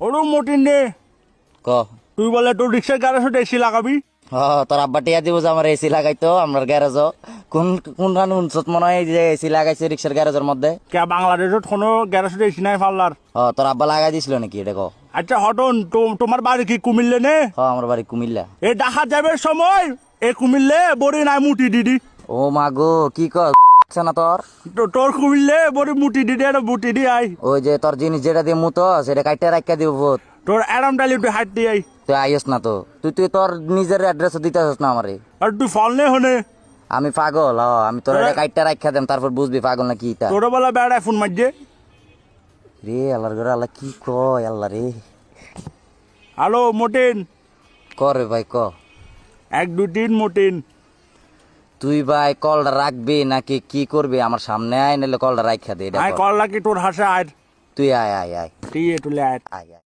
ওরও মটিন নে ক তুই বলে তোর রিক্সার গ্যারেজ এসি লাগাবি তোর আব্বা টিয়া দিব যে আমার এসি লাগাইতো আমার গ্যারেজ কোন কোন রান উনসত মনে হয় যে এসি লাগাইছে রিক্সার গ্যারেজের মধ্যে কে বাংলাদেশত কোনো গ্যারেজ এসি নাই পাল্লার তোর আব্বা লাগাই দিছিল নাকি এটা কো আচ্ছা হটন তোমার বাড়ি কি কুমিল্লে নে আমার বাড়ি কুমিল্লা এ ডাকা যাবে সময় এ কুমিল্লে বড়ি নাই মুটি দিদি ও মা গো কি কর না তোর তোর কুমিল্লে বড়ি মুটি দিদি এটা মুটি দি আই ওই যে তোর জিনিস যেটা দিয়ে মুতো সেটা কাইটা রাখা দিব ভূত তোর অ্যারাম ডালি তুই হাট দিয়ে আই তুই আইস না তো তুই তোর নিজের অ্যাড্রেস দিতে আসস না আমারে আর তুই ফল নে হনে আমি পাগল আমি তোর এটা কাইটা রাখা দেম তারপর বুঝবি পাগল না কি তা তোর বেলা বেড়ায় ফোন মারছে রে আল্লাহর ঘরে আল্লাহ কি কয় আল্লাহ রে হ্যালো মোটিন করে ভাই ক 1 2 3 মোটিন তুই ভাই কলটা রাখবি নাকি কি করবি আমার সামনে আয় নাহলে কলটা রাখা দে এটা আয় কর। কল লাগি তোর হাসে আয় তুই আয় আয় আয় ঠিক তুলে আয় আয় আয়